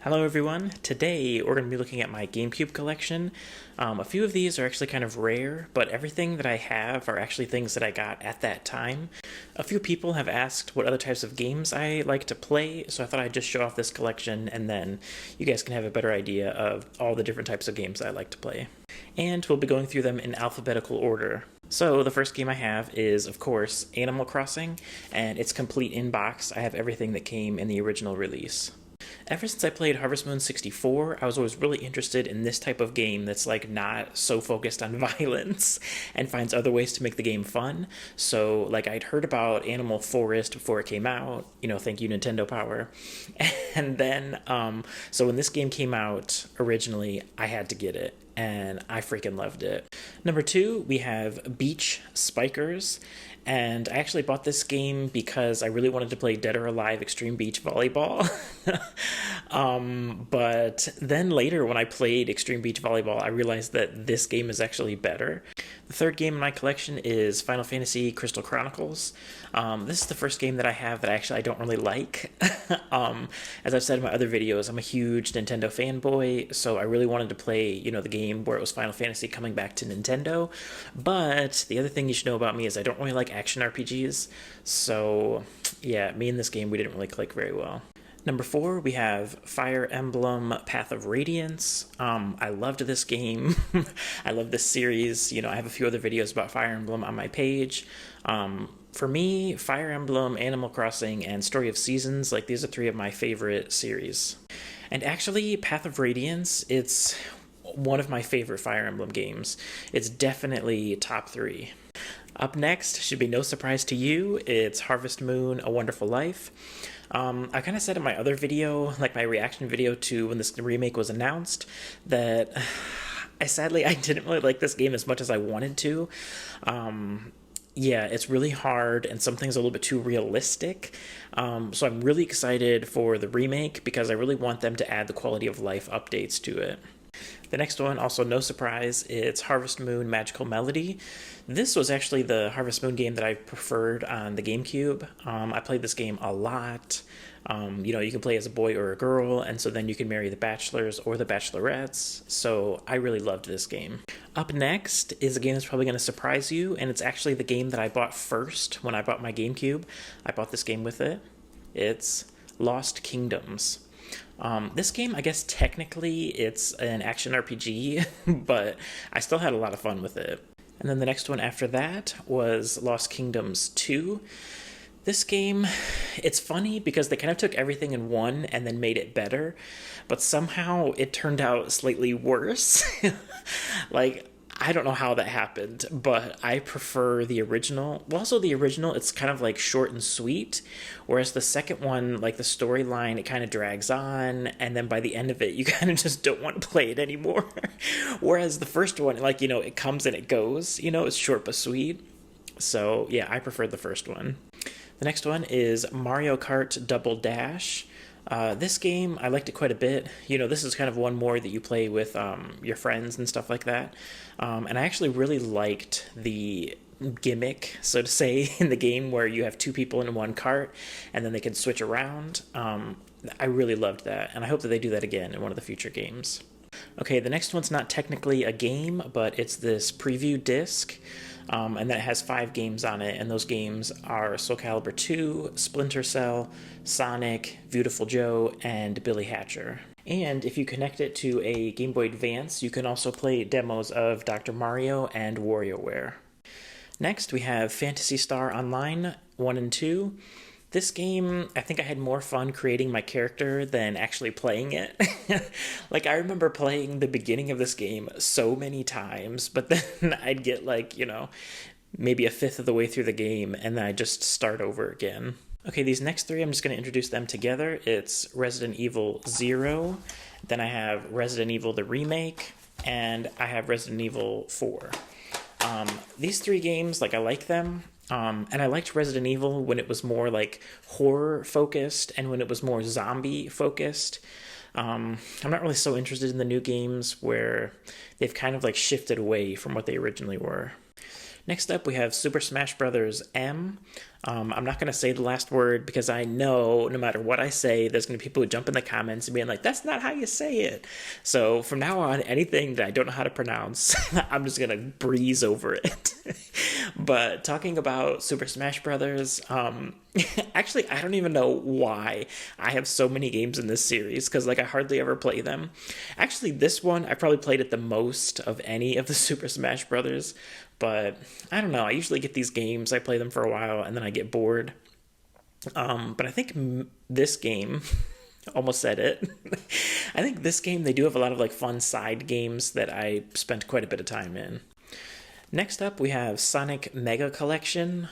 Hello everyone. Today we're going to be looking at my Gamecube collection. A few of these are actually kind of rare, but everything that I have are actually things that I got at that time. A few people have asked what other types of games I like to play, so I thought I'd just show off this collection and then you guys can have a better idea of all the different types of games I like to play. And we'll be going through them in alphabetical order. So the first game I have is, of course, Animal Crossing, and it's complete in box. I have everything that came in the original release. Ever since I played Harvest Moon 64, I was always really interested in this type of game that's like not so focused on violence and finds other ways to make the game fun. So like I'd heard about Animal Forest before it came out, thank you Nintendo Power. And then so when this game came out originally, I had to get it and I freaking loved it. Number 2, we have Beach Spikers. And I actually bought this game because I really wanted to play Dead or Alive Extreme Beach Volleyball. But then later when I played Extreme Beach Volleyball, I realized that this game is actually better. The third game in my collection is Final Fantasy Crystal Chronicles. This is the first game that I have that I don't really like. As I've said in my other videos, I'm a huge Nintendo fanboy, so I really wanted to play, the game where it was Final Fantasy coming back to Nintendo. But the other thing you should know about me is I don't really like action RPGs, so yeah, me and this game, we didn't really click very well. Number 4, we have Fire Emblem Path of Radiance. I loved this game. I love this series. I have a few other videos about Fire Emblem on my page. For me, Fire Emblem, Animal Crossing, and Story of Seasons, these are 3 of my favorite series. And actually, Path of Radiance, it's one of my favorite Fire Emblem games. It's definitely top 3. Up next, should be no surprise to you, it's Harvest Moon, A Wonderful Life. I kind of said in my other video, my reaction video to when this remake was announced, that I didn't really like this game as much as I wanted to. Yeah, it's really hard and some things a little bit too realistic. So I'm really excited for the remake because I really want them to add the quality of life updates to it. The next one, also no surprise, it's Harvest Moon Magical Melody. This was actually the Harvest Moon game that I preferred on the GameCube. I played this game a lot. You can play as a boy or a girl, and so then you can marry the bachelors or the bachelorettes. So I really loved this game. Up next is a game that's probably going to surprise you, and it's actually the game that I bought first when I bought my GameCube. I bought this game with it. It's Lost Kingdoms. This game, I guess technically it's an action RPG, but I still had a lot of fun with it. And then the next one after that was Lost Kingdoms 2. This game, it's funny because they kind of took everything in one and then made it better, but somehow it turned out slightly worse. I don't know how that happened, but I prefer the original. Well, also the original, it's kind of short and sweet, whereas the second one, the storyline, it kind of drags on, and then by the end of it, you kind of just don't want to play it anymore. Whereas the first one, it comes and it goes, it's short but sweet. So yeah, I prefer the first one. The next one is Mario Kart Double Dash. This game, I liked it quite a bit. This is kind of one more that you play with your friends and stuff like that. And I actually really liked the gimmick, so to say, in the game where you have 2 people in one cart and then they can switch around. I really loved that, and I hope that they do that again in one of the future games. Okay, the next one's not technically a game, but it's this preview disc. And then it has 5 games on it, and those games are Soul Calibur 2, Splinter Cell, Sonic, Beautiful Joe, and Billy Hatcher. And if you connect it to a Game Boy Advance, you can also play demos of Dr. Mario and WarioWare. Next, we have Phantasy Star Online 1 and 2. This game, I think I had more fun creating my character than actually playing it. I remember playing the beginning of this game so many times, but then I'd get maybe a fifth of the way through the game, and then I'd just start over again. Okay, these next 3, I'm just going to introduce them together. It's Resident Evil 0, then I have Resident Evil the Remake, and I have Resident Evil 4. These 3 games, I like them. And I liked Resident Evil when it was more horror focused and when it was more zombie focused. I'm not really so interested in the new games where they've kind of shifted away from what they originally were. Next up, we have Super Smash Bros. M. I'm not going to say the last word because I know no matter what I say, there's going to be people who jump in the comments and being like, that's not how you say it. So from now on, anything that I don't know how to pronounce, I'm just going to breeze over it. But talking about Super Smash Brothers, actually, I don't even know why I have so many games in this series because like I hardly ever play them. Actually, this one I probably played it the most of any of the Super Smash Brothers, but I don't know. I usually get these games, I play them for a while, and then I get bored. But I think this game, almost said it. I think this game they do have a lot of like fun side games that I spent quite a bit of time in. Next up, we have Sonic Mega Collection.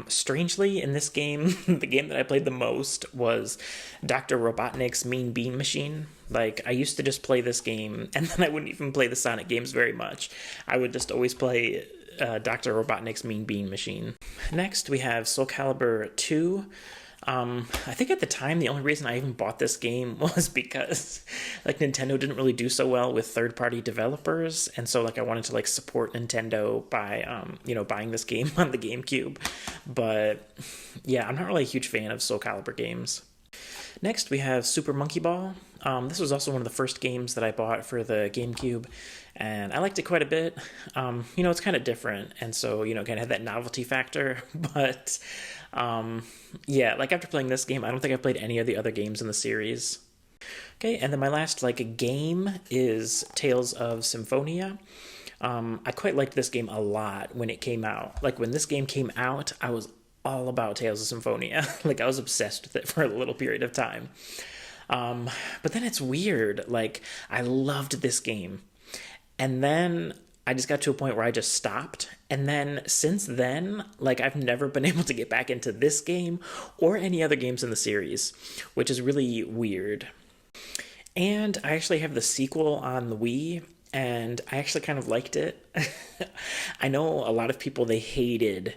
Strangely, in this game, the game that I played the most was Dr. Robotnik's Mean Bean Machine. Like, I used to just play this game, and then I wouldn't even play the Sonic games very much. I would just always play Dr. Robotnik's Mean Bean Machine. Next, we have Soul Calibur 2. I think at the time the only reason I even bought this game was because like Nintendo didn't really do so well with third-party developers, and so like I wanted to like support Nintendo by buying this game on the GameCube. But yeah, I'm not really a huge fan of Soul Calibur games. Next, we have Super Monkey Ball. This was also one of the first games that I bought for the GameCube, and I liked it quite a bit. It's kind of different, and so, kind of had that novelty factor, but yeah, like after playing this game, I don't think I've played any of the other games in the series. Okay, and then my last game is Tales of Symphonia. I quite liked this game a lot when it came out. Like when this game came out, I was all about Tales of Symphonia. Like I was obsessed with it for a little period of time. But then it's weird. Like I loved this game, and then I just got to a point where I just stopped. And then since then, like I've never been able to get back into this game or any other games in the series, which is really weird. And I actually have the sequel on the Wii, and I actually kind of liked it. I know a lot of people, they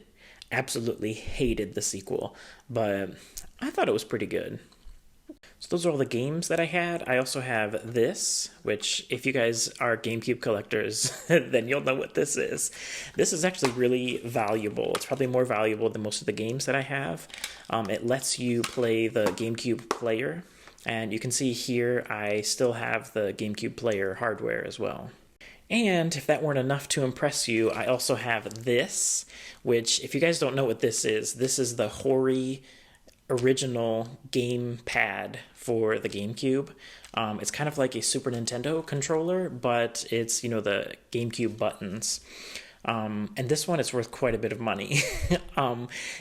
absolutely hated the sequel, but I thought it was pretty good. So those are all the games that I had. I also have this, which if you guys are GameCube collectors, then you'll know what this is. This is actually really valuable. It's probably more valuable than most of the games that I have. It lets you play the GameCube player, and you can see here I still have the GameCube player hardware as well. And if that weren't enough to impress you, I also have this, which if you guys don't know what this is the Hori original game pad for the GameCube. It's kind of like a Super Nintendo controller, but it's, the GameCube buttons. And this one is worth quite a bit of money.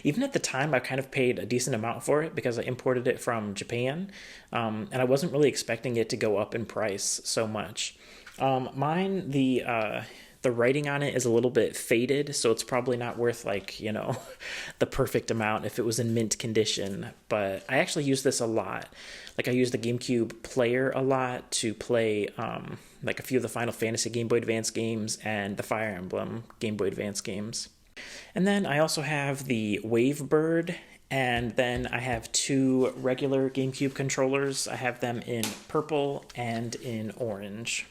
Even at the time, I kind of paid a decent amount for it because I imported it from Japan, and I wasn't really expecting it to go up in price so much. Mine, the writing on it is a little bit faded, so it's probably not worth the perfect amount if it was in mint condition. But I actually use this a lot. Like I use the GameCube player a lot to play a few of the Final Fantasy Game Boy Advance games and the Fire Emblem Game Boy Advance games. And then I also have the Wavebird, and then I have two regular GameCube controllers. I have them in purple and in orange.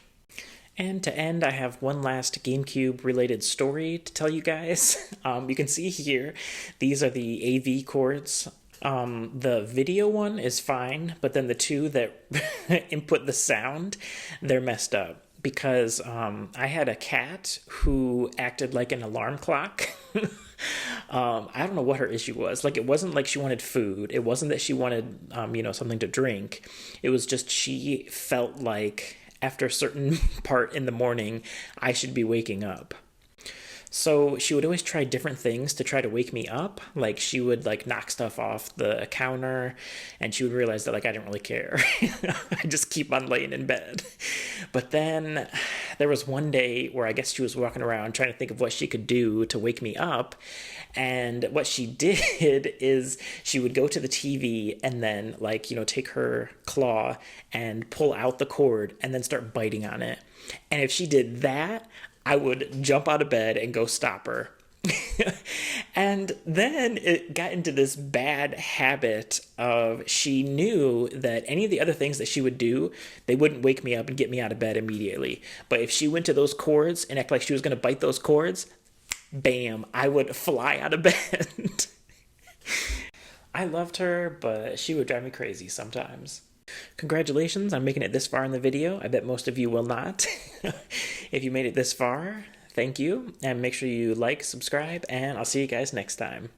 And to end, I have one last GameCube-related story to tell you guys. You can see here, these are the AV cords. The video one is fine, but then the two that input the sound, they're messed up. Because I had a cat who acted like an alarm clock. I don't know what her issue was. Like, it wasn't like she wanted food. It wasn't that she wanted, something to drink. It was just she felt like after a certain part in the morning, I should be waking up. So she would always try different things to try to wake me up. Like she would knock stuff off the counter, and she would realize that I didn't really care. I just keep on laying in bed. But then there was one day where I guess she was walking around trying to think of what she could do to wake me up. And what she did is she would go to the TV and then take her claw and pull out the cord and then start biting on it. And if she did that, I would jump out of bed and go stop her. And then it got into this bad habit of she knew that any of the other things that she would do, they wouldn't wake me up and get me out of bed immediately. But if she went to those cords and act like she was going to bite those cords, bam, I would fly out of bed. I loved her, but she would drive me crazy sometimes. Congratulations on making it this far in the video. I bet most of you will not. If you made it this far, thank you, and make sure you like, subscribe, and I'll see you guys next time.